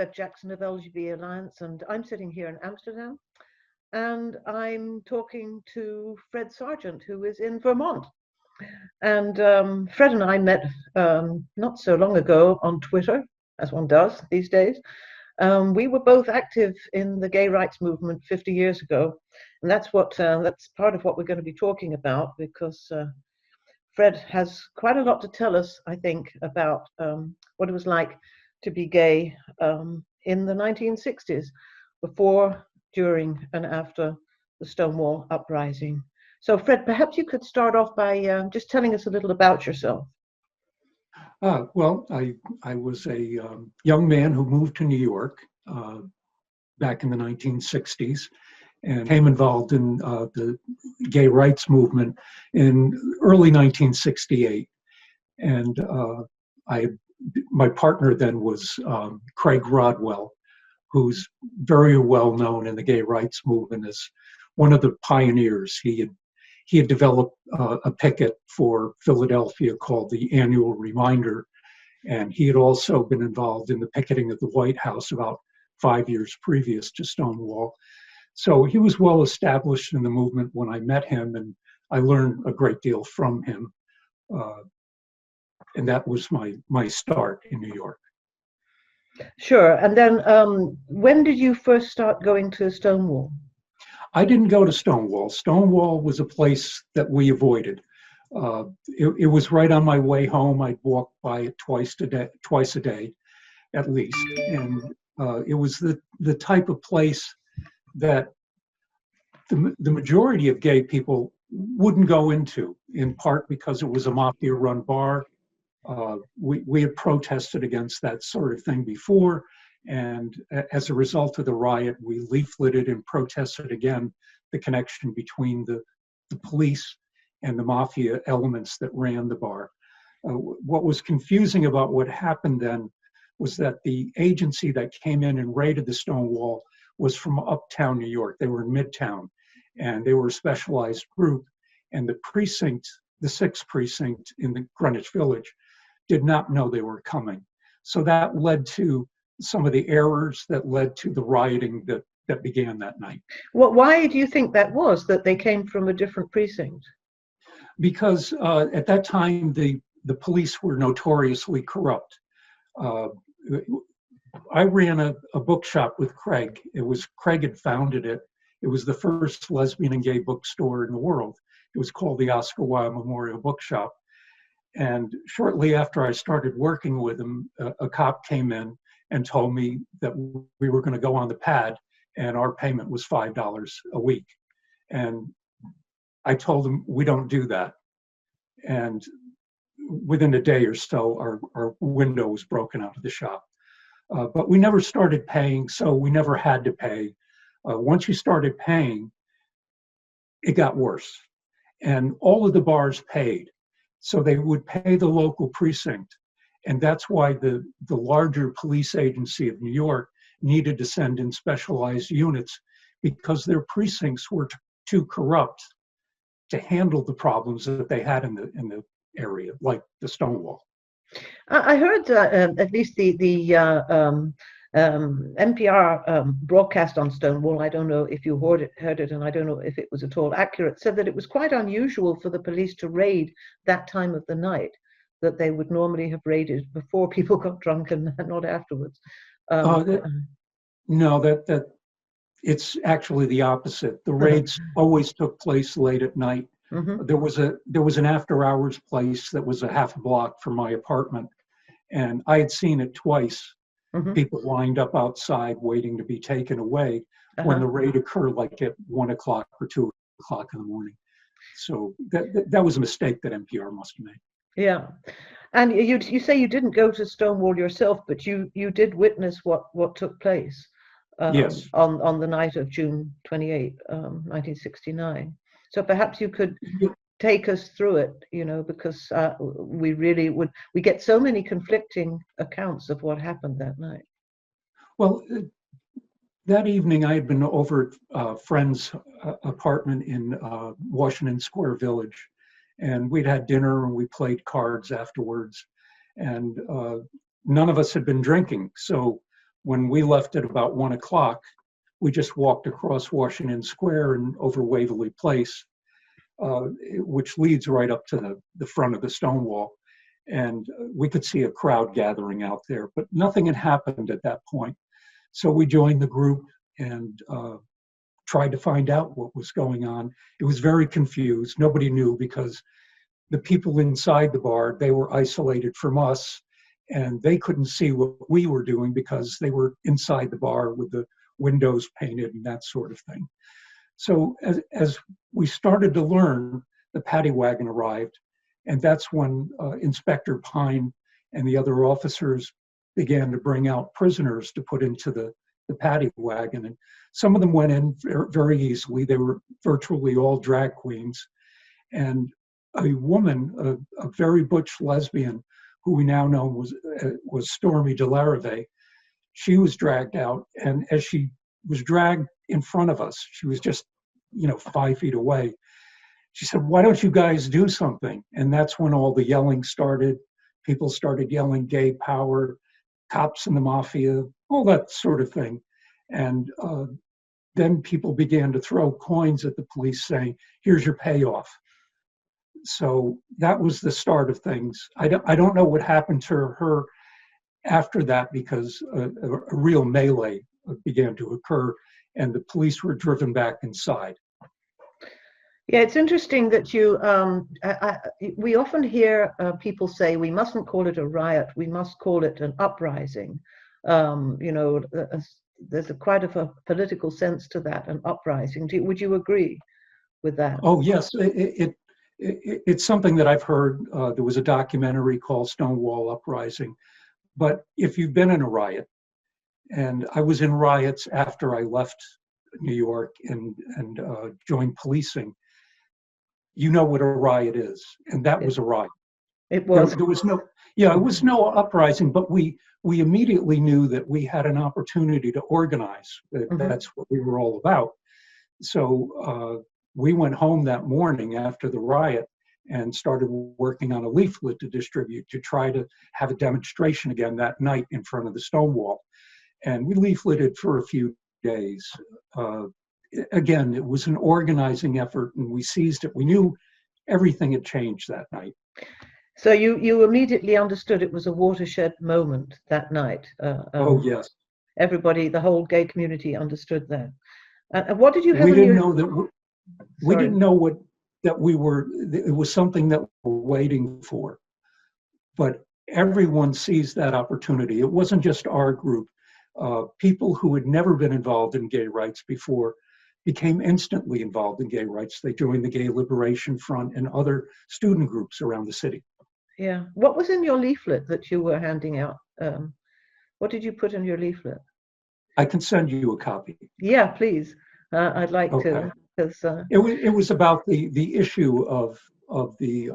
Bev Jackson of LGB Alliance, and I'm sitting here in Amsterdam, and I'm talking to Fred Sargeant, who is in Vermont. And Fred and I met not so long ago on Twitter, as one does these days. We were both active in the gay rights movement 50 years ago, and that's part of what we're going to be talking about, because Fred has quite a lot to tell us, I think, about what it was like to be gay in the 1960s, before, during, and after the Stonewall uprising. So, Fred, perhaps you could start off by just telling us a little about yourself. Well, I was a young man who moved to New York back in the 1960s and became involved in the gay rights movement in early 1968. And my partner then was Craig Rodwell, who's very well known in the gay rights movement as one of the pioneers. He had developed a picket for Philadelphia called the Annual Reminder, and he had also been involved in the picketing of the White House about 5 years previous to Stonewall. So he was well established in the movement when I met him, and I learned a great deal from him. And that was my start in New York. Sure. And then when did you first start going to Stonewall? I didn't go to Stonewall. Stonewall was a place that we avoided. It was right on my way home. I'd walk by it twice a day, at least. And it was the type of place that the majority of gay people wouldn't go into, in part because it was a mafia-run bar. We had protested against that sort of thing before, and as a result of the riot, we leafleted and protested again the connection between the police and the mafia elements that ran the bar. What was confusing about what happened then was that the agency that came in and raided the Stonewall was from uptown New York. They were in Midtown, and they were a specialized group, and the precinct, the 6th precinct in the Greenwich Village, did not know they were coming. So that led to some of the errors that led to the rioting that began that night. Well, why do you think that was, that they came from a different precinct? Because at that time, the police were notoriously corrupt. I ran a bookshop with Craig. Craig had founded it. It was the first lesbian and gay bookstore in the world. It was called the Oscar Wilde Memorial Bookshop. And shortly after I started working with him, a cop came in and told me that we were going to go on the pad, and our payment was $5 a week. And I told him, we don't do that. And within a day or so, our window was broken out of the shop. But we never started paying, so we never had to pay. Once you started paying, it got worse. And all of the bars paid. So they would pay the local precinct. And that's why the larger police agency of New York needed to send in specialized units, because their precincts were too corrupt to handle the problems that they had in the area, like the Stonewall. I heard at least the NPR broadcast on Stonewall, I don't know if you heard it, and I don't know if it was at all accurate, said that it was quite unusual for the police to raid that time of the night, that they would normally have raided before people got drunk and not afterwards. No, that it's actually the opposite. The raids always took place late at night. Mm-hmm. There was an after hours place that was a half a block from my apartment, and I had seen it twice. Mm-hmm. People lined up outside waiting to be taken away when the raid occurred, like at 1 o'clock or 2 o'clock in the morning. So that was a mistake that NPR must have made. Yeah, and you say you didn't go to Stonewall yourself, but you did witness what took place. Yes. On the night of June 28, 1969. So perhaps you could take us through it, because we get so many conflicting accounts of what happened that night. Well, that evening I had been over at a friend's apartment in Washington Square Village, and we'd had dinner and we played cards afterwards, and none of us had been drinking. So when we left at about 1 o'clock, we just walked across Washington Square and over Waverly Place, which leads right up to the front of the Stonewall. And we could see a crowd gathering out there, but nothing had happened at that point. So we joined the group and tried to find out what was going on. It was very confused. Nobody knew because the people inside the bar, they were isolated from us and they couldn't see what we were doing because they were inside the bar with the windows painted and that sort of thing. So as we started to learn, the paddy wagon arrived, and that's when Inspector Pine and the other officers began to bring out prisoners to put into the paddy wagon. And some of them went in very easily. They were virtually all drag queens. And a woman, a very butch lesbian, who we now know was Stormy DeLaravay, she was dragged out. And as she was dragged in front of us, she was just, 5 feet away. She said, "Why don't you guys do something?" And that's when all the yelling started. People started yelling gay power, cops and the mafia, all that sort of thing. And then people began to throw coins at the police saying, "Here's your payoff." So that was the start of things. I don't know what happened to her after that because a real melee began to occur and the police were driven back inside. Yeah, it's interesting that you, we often hear people say we mustn't call it a riot, we must call it an uprising. There's quite a political sense to that, an uprising. Would you agree with that? Oh, yes. It's something that I've heard. There was a documentary called Stonewall Uprising. But if you've been in a riot, and I was in riots after I left New York and joined policing, you know what a riot is, and that was a riot. It was. There was no, it was no uprising, but we immediately knew that we had an opportunity to organize. That's what we were all about. So we went home that morning after the riot and started working on a leaflet to distribute to try to have a demonstration again that night in front of the Stonewall. And we leafleted for a few days. Again, it was an organizing effort and we seized it. We knew everything had changed that night. So you immediately understood it was a watershed moment that night. Oh, yes. Everybody, the whole gay community understood that. And what did you have? We didn't know that. We didn't know that we were. It was something that we were waiting for, but everyone seized that opportunity. It wasn't just our group. People who had never been involved in gay rights before became instantly involved in gay rights. They joined the Gay Liberation Front and other student groups around the city. Yeah. What was in your leaflet that you were handing out? What did you put in your leaflet? I can send you a copy. Yeah, please. I'd like to. Because it was about the issue of the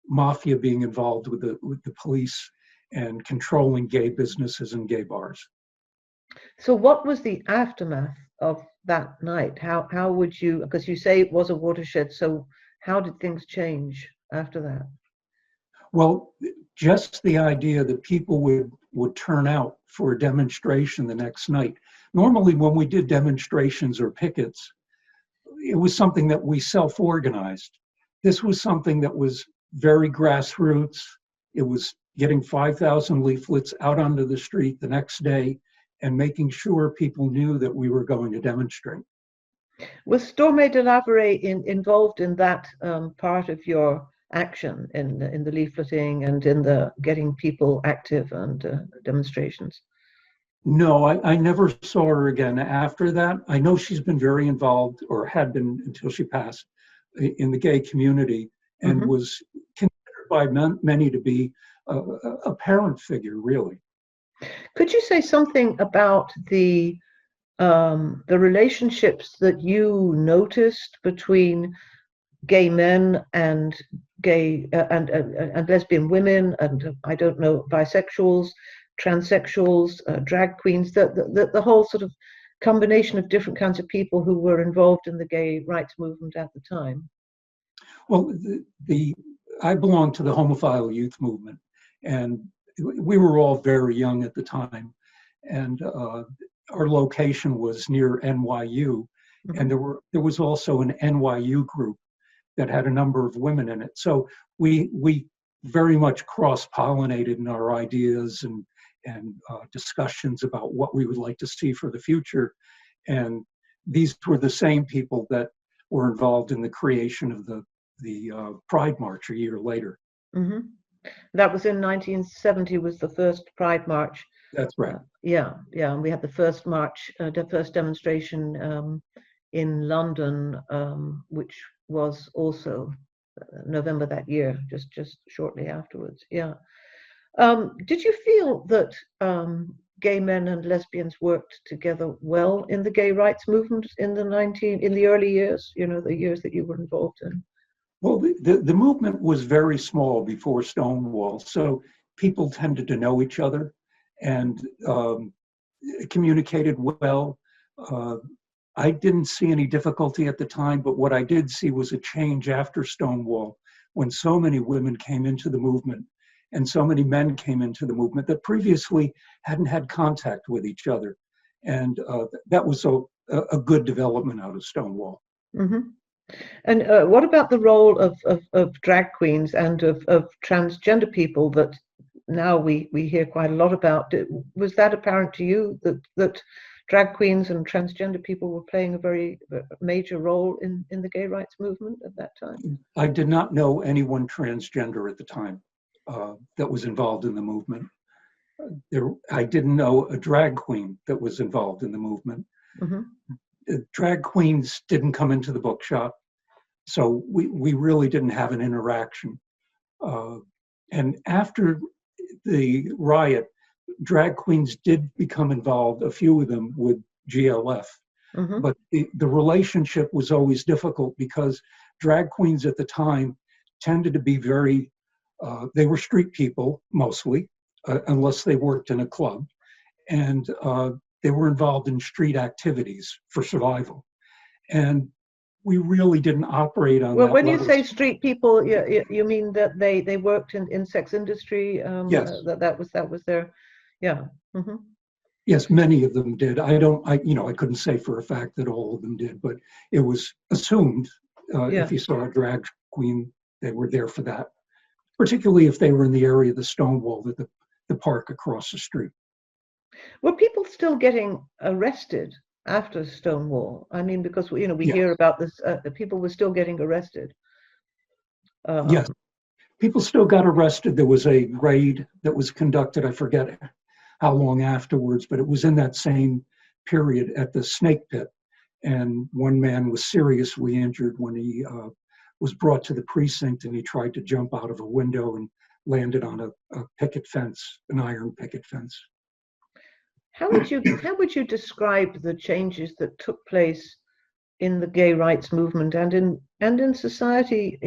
mafia being involved with the police and controlling gay businesses and gay bars. So what was the aftermath of that night? How would you, because you say it was a watershed, so how did things change after that? Well, just the idea that people would turn out for a demonstration the next night. Normally when we did demonstrations or pickets, it was something that we self-organized. This was something that was very grassroots. It was getting 5,000 leaflets out onto the street the next day and making sure people knew that we were going to demonstrate. Was Stormy DeLaravay involved in that part of your action in the leafleting and in the getting people active and demonstrations? No, I never saw her again after that. I know she's been very involved, or had been until she passed, in the gay community, and was considered by many to be a parent figure, really. Could you say something about the relationships that you noticed between gay men and gay and lesbian women, and I don't know, bisexuals, transsexuals, drag queens, the whole sort of combination of different kinds of people who were involved in the gay rights movement at the time? Well, I belong to the homophile youth movement, and we were all very young at the time, and our location was near NYU, and there was also an NYU group that had a number of women in it. So we very much cross-pollinated in our ideas and discussions about what we would like to see for the future. And these were the same people that were involved in the creation of the Pride March a year later. Mm-hmm. That was in 1970, was the first Pride March. That's right. Yeah. And we had the first march, the first demonstration in London, which was also November that year, just shortly afterwards. Yeah. Did you feel that gay men and lesbians worked together well in the gay rights movement in the early years? You know, the years that you were involved in. Well, the movement was very small before Stonewall, so people tended to know each other and communicated well. I didn't see any difficulty at the time, but what I did see was a change after Stonewall, when so many women came into the movement and so many men came into the movement that previously hadn't had contact with each other. And that was a good development out of Stonewall. Mm-hmm. And what about the role of drag queens and of transgender people that now we hear quite a lot about? Was that apparent to you that drag queens and transgender people were playing a very major role in the gay rights movement at that time? I did not know anyone transgender at the time that was involved in the movement. I didn't know a drag queen that was involved in the movement. Mm-hmm. Drag queens didn't come into the bookshop, so we really didn't have an interaction. And after the riot, drag queens did become involved, a few of them with GLF, mm-hmm. but the relationship was always difficult because drag queens at the time tended to be very, they were street people mostly, unless they worked in a club, and they were involved in street activities for survival. And we really didn't operate on that Well, when level. you say street people, you mean that they worked in sex industry? Yes. That was their, yeah. Mm-hmm. Yes, many of them did. I couldn't say for a fact that all of them did, but it was assumed if you saw a drag queen, they were there for that, particularly if they were in the area of the Stonewall, the park across the street. Were people still getting arrested after Stonewall? I mean, because we Yes. hear about this, people were still getting arrested. Yes, people still got arrested. There was a raid that was conducted, I forget how long afterwards, but it was in that same period at the Snake Pit. And one man was seriously injured when he was brought to the precinct, and he tried to jump out of a window and landed on a picket fence, an iron picket fence. How would you describe the changes that took place in the gay rights movement and in society,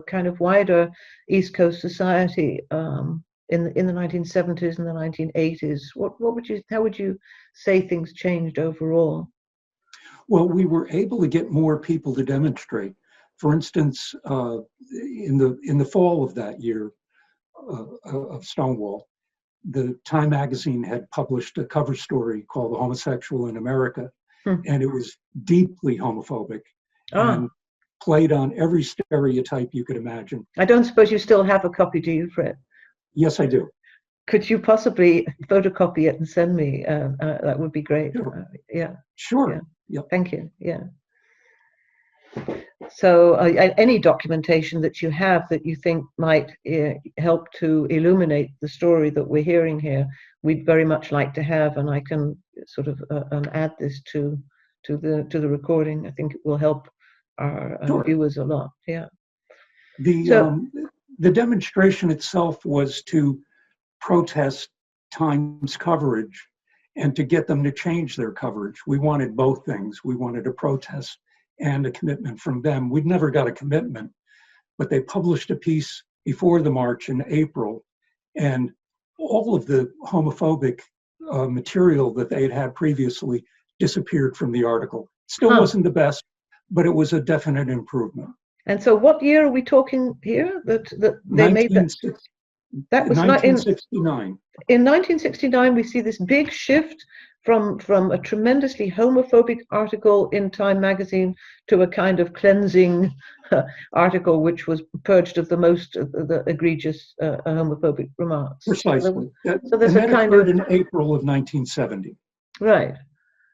kind of wider East Coast society in the 1970s and the 1980s? How would you say things changed overall? Well, we were able to get more people to demonstrate. For instance, in the fall of that year of Stonewall, the Time magazine had published a cover story called "The Homosexual in America," and it was deeply homophobic and played on every stereotype you could imagine. I don't suppose you still have a copy, do you, Fred? Yes, I do. Could you possibly photocopy it and send me? That would be great. Sure. Yeah. Sure. Yeah. Yep. Thank you. Yeah. So any documentation that you have that you think might help to illuminate the story that we're hearing here, we'd very much like to have, and I can sort of add this to the recording. I think it will help our Sure. viewers a lot. Yeah. The demonstration itself was to protest Time's coverage and to get them to change their coverage. We wanted both things. We wanted a protest and a commitment from them. We'd never got a commitment, but they published a piece before the march in April, and all of the homophobic material that they had had previously disappeared from the article. Still wasn't the best, but it was a definite improvement. And so what year are we talking here that they made that? That was 1969. In 1969, we see this big shift from a tremendously homophobic article in Time magazine to a kind of cleansing article which was purged of the egregious homophobic remarks. Precisely. So there's a kind of in April of 1970. Right.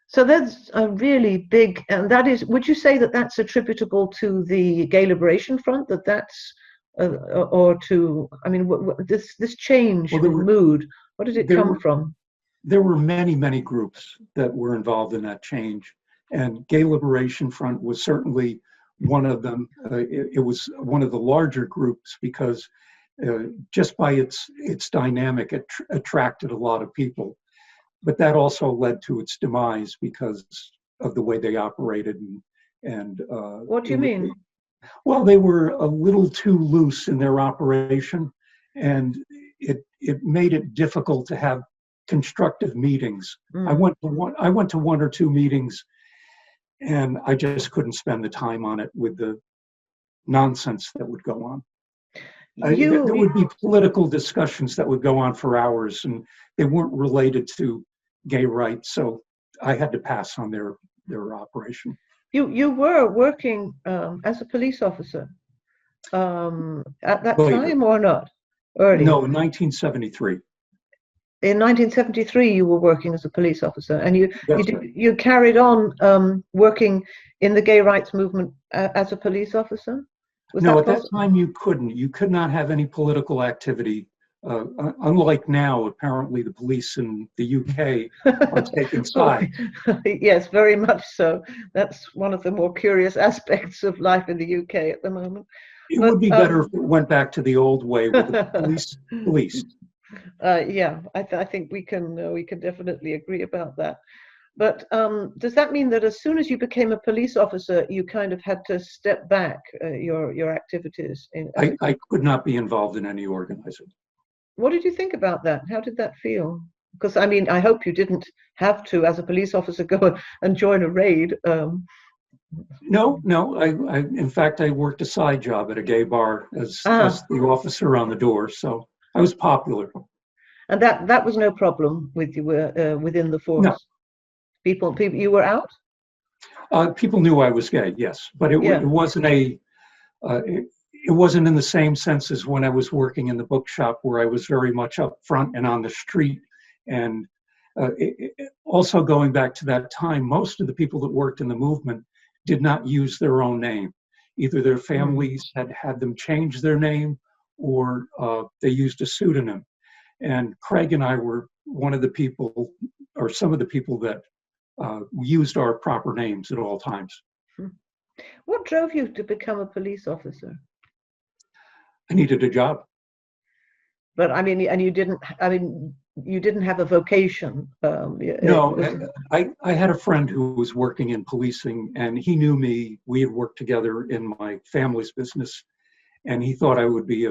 So that's a really big, and that is, would you say that that's attributable to the Gay Liberation Front, that's, or to, I mean, this change in mood, what did it come from? There were many, many groups that were involved in that change, and Gay Liberation Front was certainly one of them. It was one of the larger groups because just by its dynamic, it attracted a lot of people. But that also led to its demise because of the way they operated. And what do you mean? Well, they were a little too loose in their operation, and it made it difficult to have constructive meetings. I went to one or two meetings, and I just couldn't spend the time on it with the nonsense that would go on. There would be political discussions that would go on for hours, and they weren't related to gay rights, so I had to pass on their operation. You were working as a police officer at that time, or not? Early? No, in 1973. In 1973, you were working as a police officer, and you carried on working in the gay rights movement as a police officer? No, at that time you couldn't. You could not have any political activity. Unlike now, apparently the police in the UK are taking sides. Yes, very much so. That's one of the more curious aspects of life in the UK at the moment. It would be better if it went back to the old way with the police. Yeah, I think we can definitely agree about that. But does that mean that as soon as you became a police officer, you kind of had to step back your activities? I could not be involved in any organizing. What did you think about that? How did that feel? Because I mean, I hope you didn't have to, as a police officer, go and join a raid. No. In fact, I worked a side job at a gay bar as the officer on the door, so I was popular. And that was no problem with you within the force. No. People, you were out. People knew I was gay, yes, but it wasn't it wasn't in the same sense as when I was working in the bookshop, where I was very much up front and on the street. And also going back to that time, most of the people that worked in the movement did not use their own name. Either their families had them change their name, or they used a pseudonym. And Craig and I were one of the people, or some of the people, that used our proper names at all times. What drove you to become a police officer? I needed a job. But I mean, and you didn't have a vocation. No, I had a friend who was working in policing, and he knew me. We had worked together in my family's business, and he thought I would be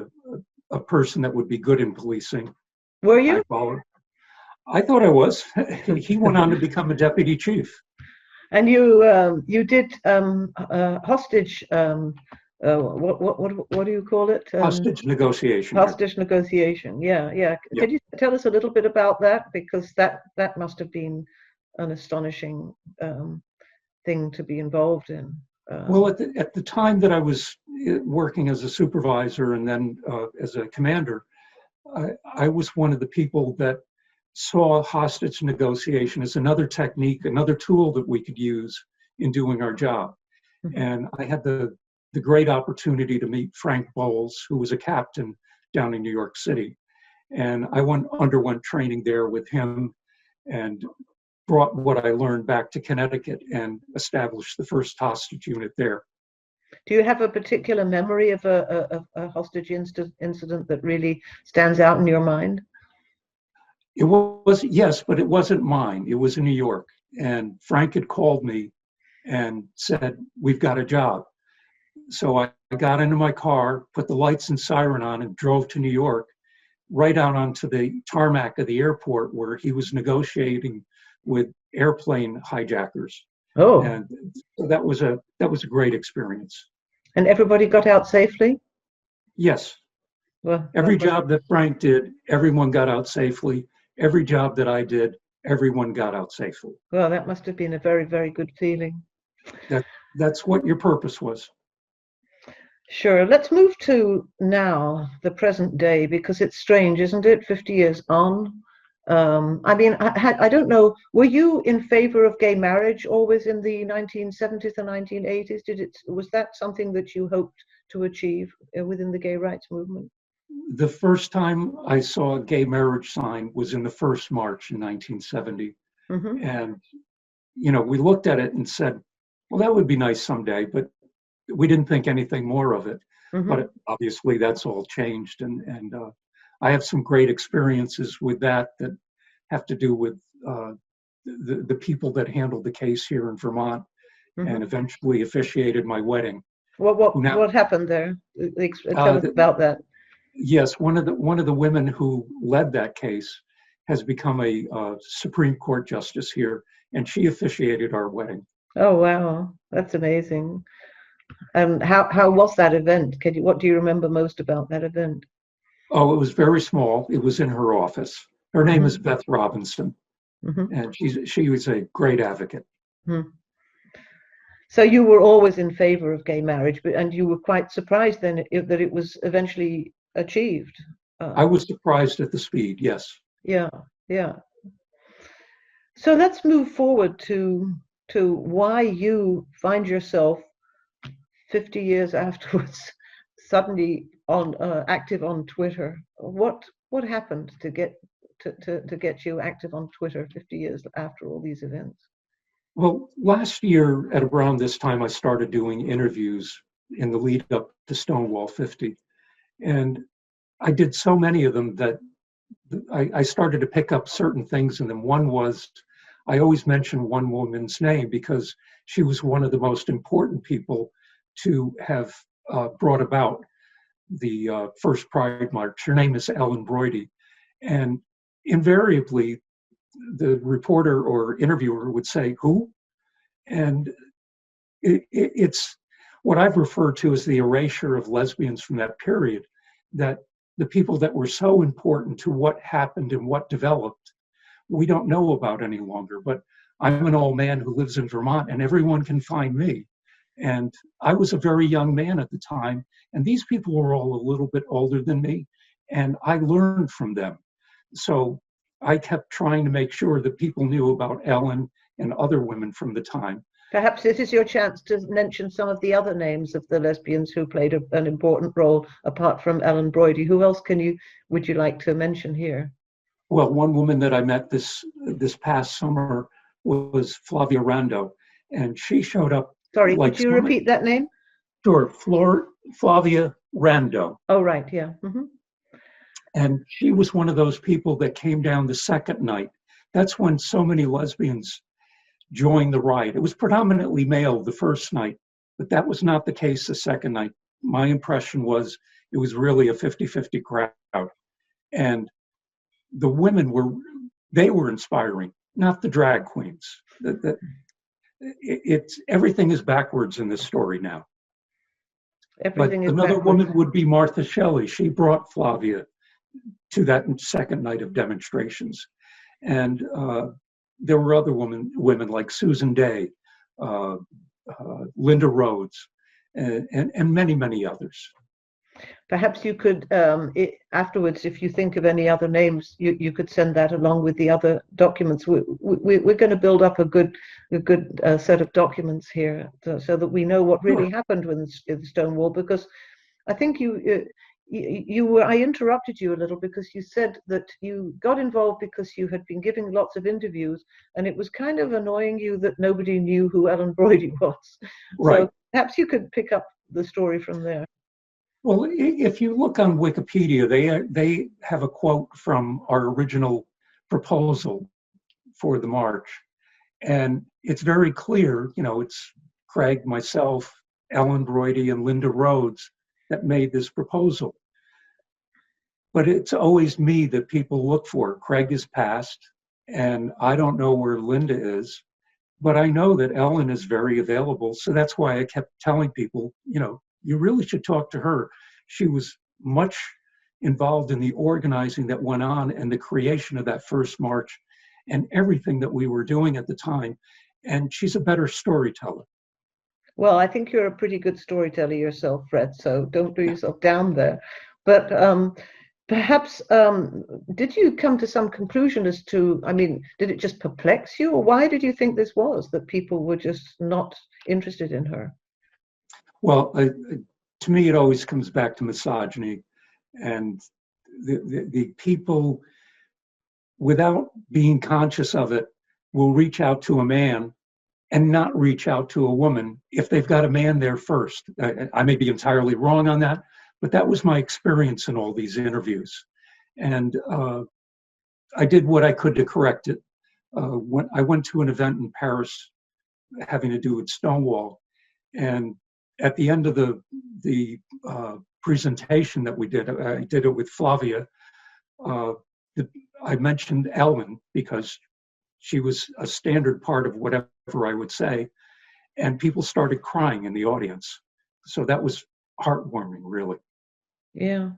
a person that would be good in policing. Were you? I thought I was. He went on to become a deputy chief. And you did hostage. What do you call it? Hostage negotiation. Hostage negotiation. Yeah. Could you tell us a little bit about that? Because that must have been an astonishing thing to be involved in. Well, at the time that I was working as a supervisor and then as a commander, I was one of the people that saw hostage negotiation as another technique, another tool that we could use in doing our job. And I had the great opportunity to meet Frank Bowles, who was a captain down in New York City. And I underwent training there with him and brought what I learned back to Connecticut and established the first hostage unit there. Do you have a particular memory of a hostage incident that really stands out in your mind? It was, yes, but it wasn't mine. It was in New York. And Frank had called me and said, "We've got a job." So I got into my car, put the lights and siren on, and drove to New York, right out onto the tarmac of the airport, where he was negotiating with airplane hijackers. Oh, and that was a great experience. And everybody got out safely? Yes. Well, Every job that Frank did, everyone got out safely. Every job that I did, everyone got out safely. well, that must have been a very, very good feeling. That's what your purpose was. Sure. Let's move to now, the present day, because it's strange, isn't it? 50 years on. I mean, I don't know, were you in favor of gay marriage always in the 1970s and 1980s? Was that something that you hoped to achieve within the gay rights movement? The first time I saw a gay marriage sign was in the first march in 1970. Mm-hmm. And, we looked at it and said, well, that would be nice someday, but we didn't think anything more of it. Mm-hmm. But obviously that's all changed. And I have some great experiences with that have to do with the people that handled the case here in Vermont, mm-hmm. and eventually officiated my wedding. What happened there? Tell us about that. Yes, one of the women who led that case has become a Supreme Court justice here, and she officiated our wedding. Oh wow, that's amazing. How was that event? What do you remember most about that event? Oh, it was very small. It was in her office. Her name mm-hmm. is Beth Robinson, mm-hmm. and she was a great advocate. Mm-hmm. So you were always in favor of gay marriage, and you were quite surprised then that it was eventually achieved. I was surprised at the speed, yes. Yeah. So let's move forward to why you find yourself 50 years afterwards suddenly active on Twitter. What happened to get you active on Twitter 50 years after all these events? Well, last year at around this time, I started doing interviews in the lead up to Stonewall 50. And I did so many of them that I started to pick up certain things in them. One was, I always mention one woman's name because she was one of the most important people to have brought about the first Pride March. Her name is Ellen Broidy. And invariably, the reporter or interviewer would say, who? And it's what I've referred to as the erasure of lesbians from that period, that the people that were so important to what happened and what developed, we don't know about any longer. But I'm an old man who lives in Vermont, and everyone can find me. And I was a very young man at the time, and these people were all a little bit older than me, and I learned from them. So I kept trying to make sure that people knew about Ellen and other women from the time. Perhaps this is your chance to mention some of the other names of the lesbians who played an important role apart from Ellen Broidy. Who else would you like to mention here? Well, one woman that I met this past summer was Flavia Rando, and she showed up. Sorry, could you repeat that name? Sure, Flavia Rando. Oh, right, yeah. Mm-hmm. And she was one of those people that came down the second night. That's when so many lesbians joined the riot. It was predominantly male the first night, but that was not the case the second night. My impression was it was really a 50-50 crowd. And the women were inspiring, not the drag queens. Everything is backwards in this story now. Everything is another backwards. Woman would be Martha Shelley. She brought Flavia to that second night of demonstrations. And there were other women like Susan Day, Linda Rhodes, and many, many others. Perhaps you could, afterwards, if you think of any other names, you could send that along with the other documents. We're going to build up a good set of documents here so that we know what really happened with the Stonewall, because I think I interrupted you a little because you said that you got involved because you had been giving lots of interviews and it was kind of annoying you that nobody knew who Ellen Broidy was. Right. So perhaps you could pick up the story from there. Well, if you look on Wikipedia, they have a quote from our original proposal for the march. And it's very clear, it's Craig, myself, Ellen Broidy, and Linda Rhodes that made this proposal. But it's always me that people look for. Craig is passed, and I don't know where Linda is, but I know that Ellen is very available. So that's why I kept telling people, you really should talk to her. She was much involved in the organizing that went on and the creation of that first march and everything that we were doing at the time. And she's a better storyteller. Well, I think you're a pretty good storyteller yourself, Fred, so don't do yourself down there. But perhaps, did you come to some conclusion as to, I mean, did it just perplex you, or why did you think this was, that people were just not interested in her? Well, to me, it always comes back to misogyny, and the people, without being conscious of it, will reach out to a man and not reach out to a woman if they've got a man there first. I may be entirely wrong on that, but that was my experience in all these interviews. And I did what I could to correct it. When I went to an event in Paris having to do with Stonewall, and at the end of the presentation that we did, I did it with Flavia. I mentioned Ellen because she was a standard part of whatever I would say, and people started crying in the audience. So that was heartwarming, really. Yeah.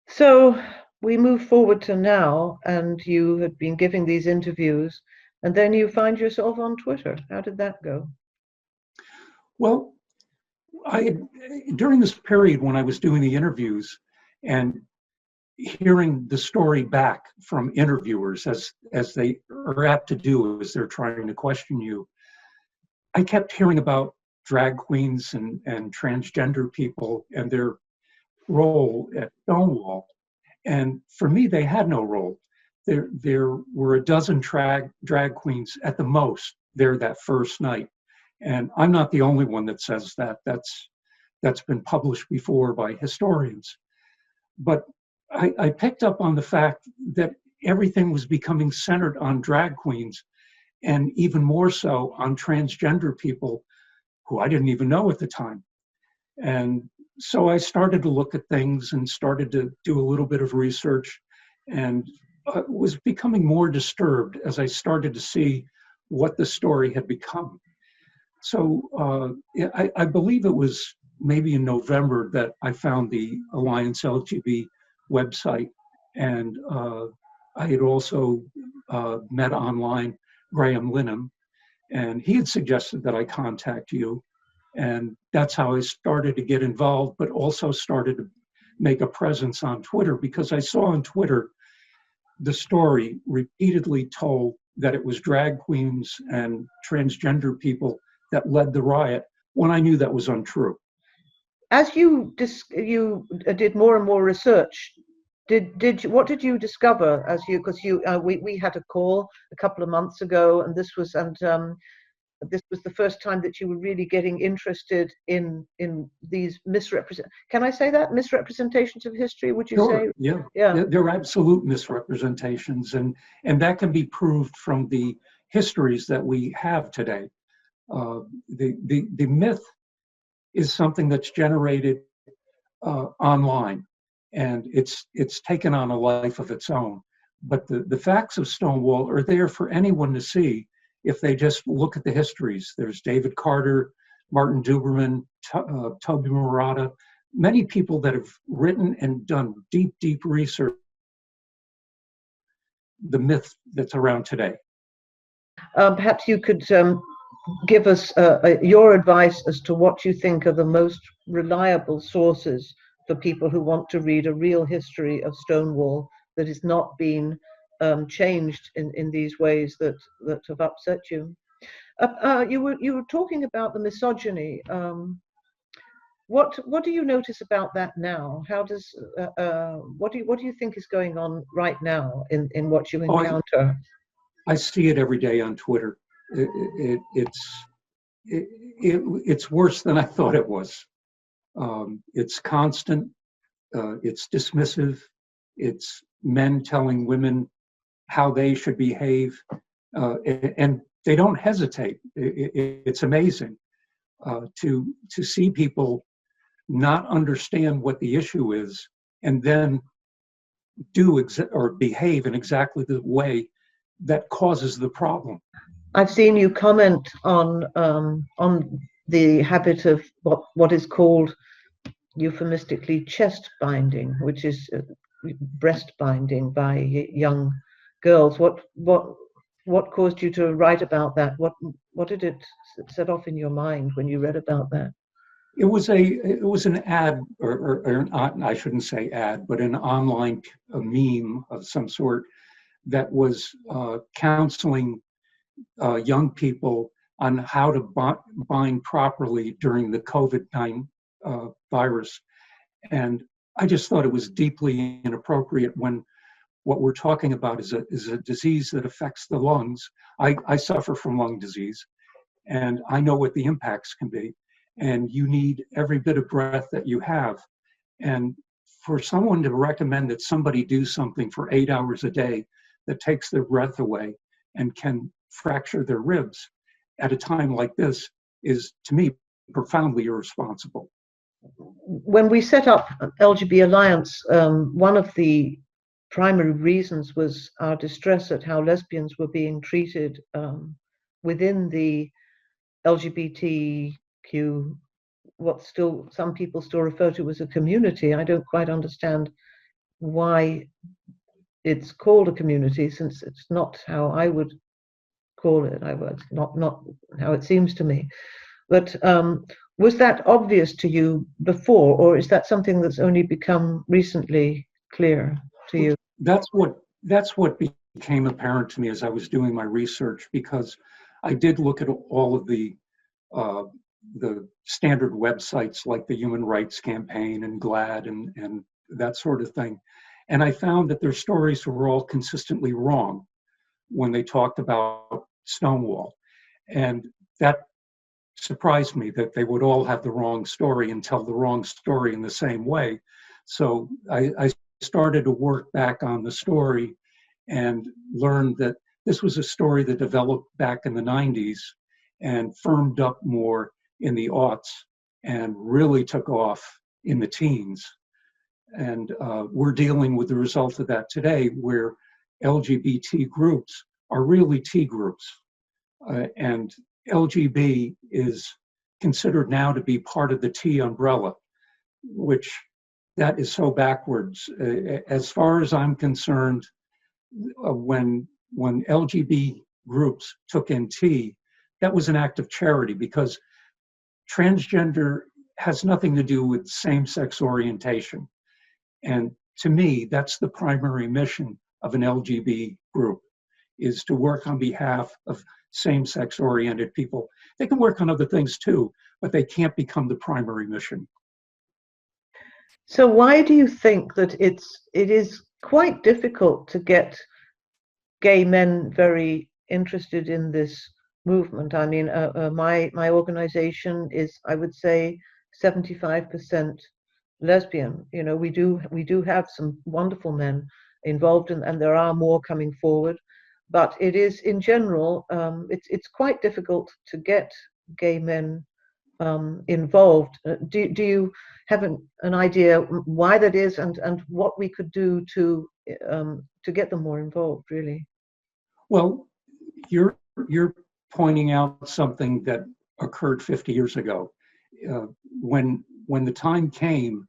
So we move forward to now, and you had been giving these interviews, and then you find yourself on Twitter. How did that go? Well, during this period when I was doing the interviews and hearing the story back from interviewers as they are apt to do as they're trying to question you, I kept hearing about drag queens and transgender people and their role at Stonewall. And for me, they had no role. There were a dozen drag queens at the most there that first night. And I'm not the only one that says that. That's been published before by historians. But I picked up on the fact that everything was becoming centered on drag queens, and even more so on transgender people who I didn't even know at the time. And so I started to look at things and started to do a little bit of research, and was becoming more disturbed as I started to see what the story had become. So I believe it was maybe in November that I found the Alliance LGB website, and I had also met online Graham Linham, and he had suggested that I contact you, and that's how I started to get involved, but also started to make a presence on Twitter, because I saw on Twitter the story repeatedly told that it was drag queens and transgender people that led the riot, when I knew that was untrue. As you did more and more research, what did you discover as you, because we had a call a couple of months ago, and this was the first time that you were really getting interested in these can I say that, misrepresentations of history, would you Sure. say? Yeah. They're absolute misrepresentations, and that can be proved from the histories that we have today. The myth is something that's generated online, and it's taken on a life of its own. But the facts of Stonewall are there for anyone to see if they just look at the histories. There's David Carter, Martin Duberman, Toby Murata, many people that have written and done deep research the myth that's around today. Perhaps you could give us your advice as to what you think are the most reliable sources for people who want to read a real history of Stonewall that is not being changed in these ways that have upset you. You were talking about the misogyny. What do you notice about that now? How does what do you think is going on right now in what you encounter? I see it every day on Twitter. It's worse than I thought it was. It's constant. It's dismissive. It's men telling women how they should behave, and they don't hesitate. It's amazing to see people not understand what the issue is, and then do or behave in exactly the way that causes the problem. I've seen you comment on the habit of what is called euphemistically chest binding, which is breast binding by young girls. What caused you to write about that? What did it set off in your mind when you read about that? It was an ad, I shouldn't say ad, but an online meme of some sort that was counseling young people on how to bind properly during the COVID-19 virus. And I just thought it was deeply inappropriate when what we're talking about is a disease that affects the lungs. I suffer from lung disease, and I know what the impacts can be. And you need every bit of breath that you have. And for someone to recommend that somebody do something for 8 hours a day that takes their breath away and can fracture their ribs at a time like this is, to me, profoundly irresponsible. When we set up LGB Alliance, one of the primary reasons was our distress at how lesbians were being treated within the LGBTQ, what still some people still refer to as a community. I don't quite understand why it's called a community, since it's not how I would call it. It's not how it seems to me. But was that obvious to you before, or is that something that's only become recently clear to you? That's what became apparent to me as I was doing my research, because I did look at all of the standard websites like the Human Rights Campaign and GLAAD and that sort of thing. And I found that their stories were all consistently wrong when they talked about Stonewall. And that surprised me, that they would all have the wrong story and tell the wrong story in the same way. So I started to work back on the story and learned that this was a story that developed back in the 90s and firmed up more in the aughts and really took off in the teens. And we're dealing with the result of that today, where LGBT groups are really T groups. And LGB is considered now to be part of the T umbrella, which that is so backwards. As far as I'm concerned, when LGB groups took in T, that was an act of charity, because transgender has nothing to do with same-sex orientation. And to me, that's the primary mission of an LGB group, is to work on behalf of same-sex oriented people. They can work on other things too, but they can't become the primary mission. So why do you think that it is quite difficult to get gay men very interested in this movement? I mean, my organization is, I would say, 75% lesbian. You know, we do have some wonderful men involved, and there are more coming forward. But it is, in general, it's quite difficult to get gay men involved. Do you have an idea why that is, and what we could do to get them more involved, really? Well, you're pointing out something that occurred 50 years ago, when the time came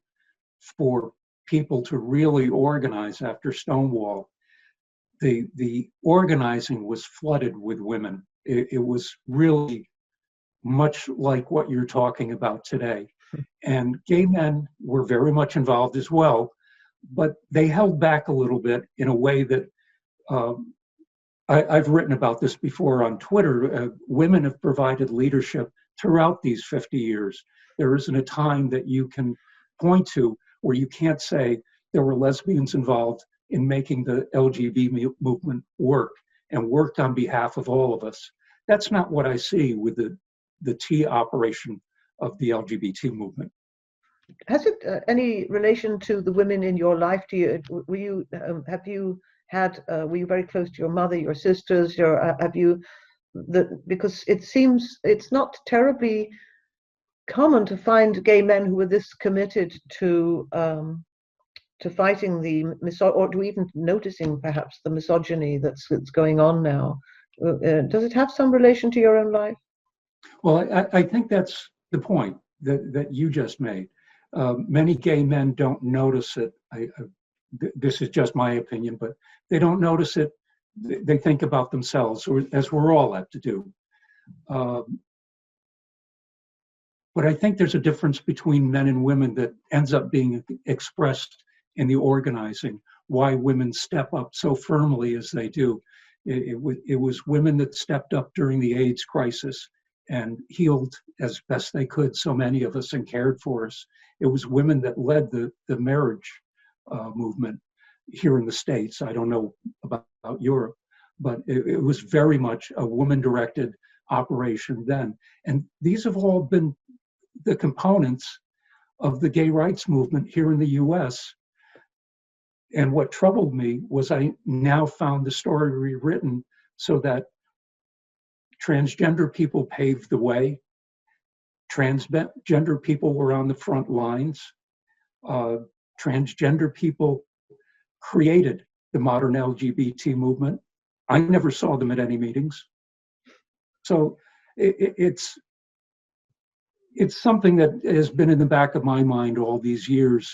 for people to really organize after Stonewall. The organizing was flooded with women. It was really much like what you're talking about today. And gay men were very much involved as well, but they held back a little bit in a way that I've written about this before on Twitter. Women have provided leadership throughout these 50 years. There isn't a time that you can point to where you can't say there were lesbians involved in making the LGBT movement work and worked on behalf of all of us. That's not what I see with the T operation of the LGBT movement. Has it any relation to the women in your life? Were you very close to your mother, your sisters? Because it seems it's not terribly common to find gay men who are this committed to fighting or to even noticing perhaps the misogyny that's going on now. Does it have some relation to your own life? Well, I think that's the point that you just made. Many gay men don't notice it. This is just my opinion, but they don't notice it. They think about themselves, as we're all apt to do. But I think there's a difference between men and women that ends up being expressed in the organizing, why women step up so firmly as they do. It was women that stepped up during the AIDS crisis and healed as best they could so many of us and cared for us. It was women that led the marriage movement here in the States. I don't know about Europe, but it was very much a woman-directed operation then. And these have all been the components of the gay rights movement here in the US. And what troubled me was I now found the story rewritten so that transgender people paved the way, transgender people were on the front lines, transgender people created the modern LGBT movement. I never saw them at any meetings. So it's something that has been in the back of my mind all these years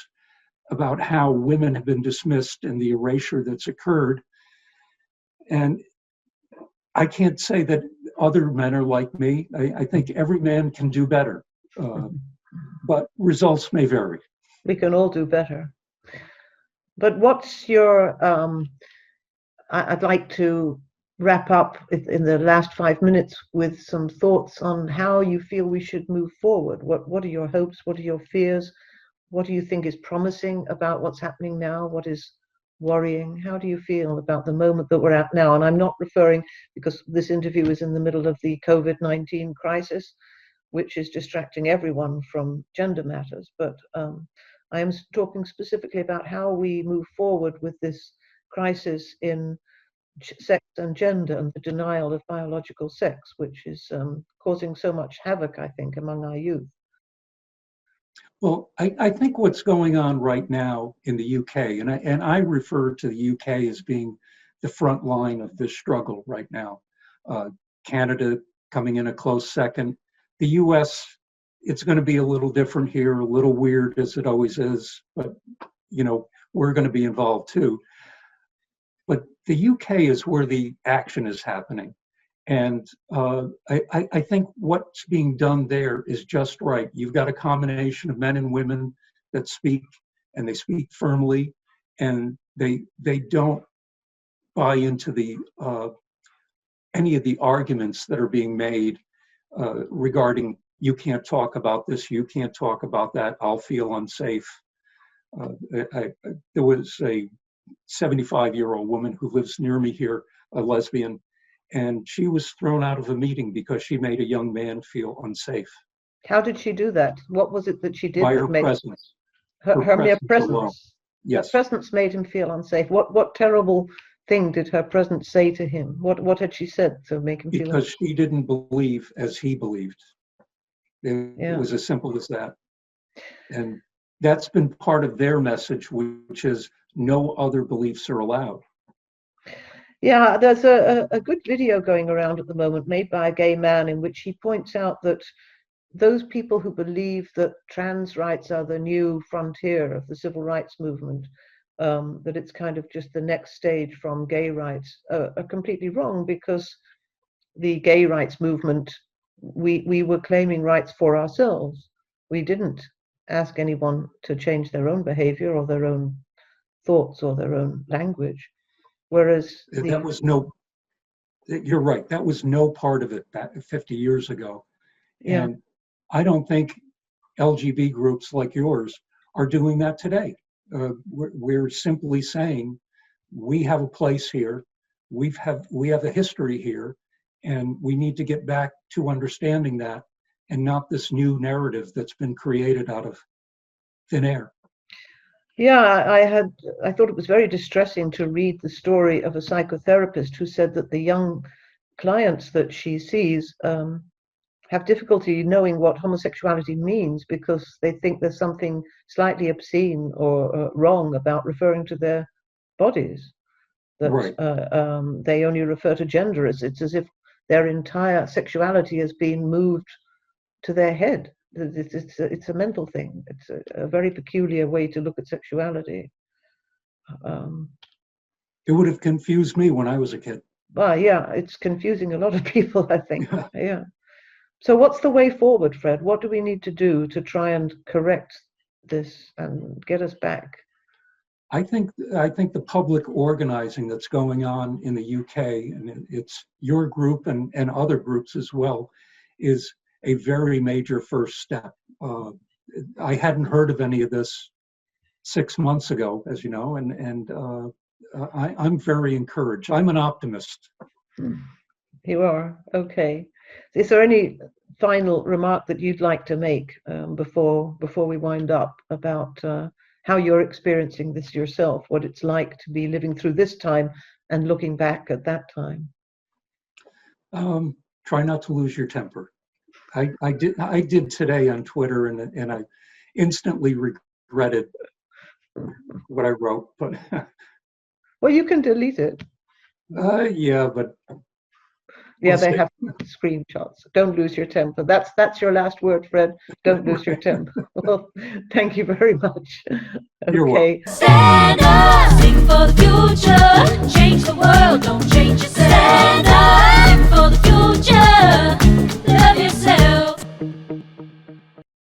about how women have been dismissed and the erasure that's occurred. And I can't say that other men are like me. I think every man can do better, but results may vary. We can all do better. But what's your, I'd like to wrap up in the last 5 minutes with some thoughts on how you feel we should move forward. What are your hopes? What are your fears? What do you think is promising about what's happening now? What is worrying? How do you feel about the moment that we're at now? And I'm not referring, because this interview is in the middle of the COVID-19 crisis, which is distracting everyone from gender matters, but I am talking specifically about how we move forward with this crisis in sex and gender and the denial of biological sex, which is causing so much havoc, I think, among our youth. Well, I think what's going on right now in the UK, and I refer to the UK as being the front line of this struggle right now. Canada coming in a close second. The US, it's going to be a little different here, a little weird as it always is, but you know, we're going to be involved too. But the UK is where the action is happening. And I think what's being done there is just right. You've got a combination of men and women that speak, and they speak firmly, and they don't buy into the any of the arguments that are being made regarding you can't talk about this, you can't talk about that, I'll feel unsafe. There was a 75-year-old woman who lives near me here, a lesbian, and she was thrown out of a meeting because she made a young man feel unsafe. How did she do that? What was it that she did? By her presence. Her mere presence. Alone. Yes. Her presence made him feel unsafe. What terrible thing did her presence say to him? What had she said to make him feel Because she didn't believe as he believed. It was as simple as that. And that's been part of their message, which is no other beliefs are allowed. Yeah, there's a good video going around at the moment made by a gay man in which he points out that those people who believe that trans rights are the new frontier of the civil rights movement, that it's kind of just the next stage from gay rights, are completely wrong, because the gay rights movement, we were claiming rights for ourselves. We didn't ask anyone to change their own behavior or their own thoughts or their own language. Whereas that was no, you're right, that was no part of it back 50 years ago. Yeah. And I don't think LGB groups like yours are doing that today. We're simply saying we have a place here, we have a history here, and we need to get back to understanding that, and not this new narrative that's been created out of thin air. Yeah, I thought it was very distressing to read the story of a psychotherapist who said that the young clients that she sees have difficulty knowing what homosexuality means because they think there's something slightly obscene or wrong about referring to their bodies. That right. They only refer to gender. It's as if their entire sexuality has been moved to their head. It's a mental thing. It's a very peculiar way to look at sexuality. It would have confused me when I was a kid. Well, yeah, it's confusing a lot of people, I think. Yeah. So what's the way forward, Fred? What do we need to do to try and correct this and get us back? I think the public organizing that's going on in the UK, and it's your group and other groups as well, is a very major first step. I hadn't heard of any of this 6 months ago, as you know, and I'm very encouraged. I'm an optimist. You are? Okay. Is there any final remark that you'd like to make before we wind up about how you're experiencing this yourself, what it's like to be living through this time and looking back at that time? Try not to lose your temper. I did today on Twitter, and I instantly regretted what I wrote. But well, you can delete it. Yeah, but yeah, they have screenshots. Don't lose your temper. That's your last word, Fred. Don't lose your temper. Well, thank you very much. You're welcome. Stand up, sing for the future.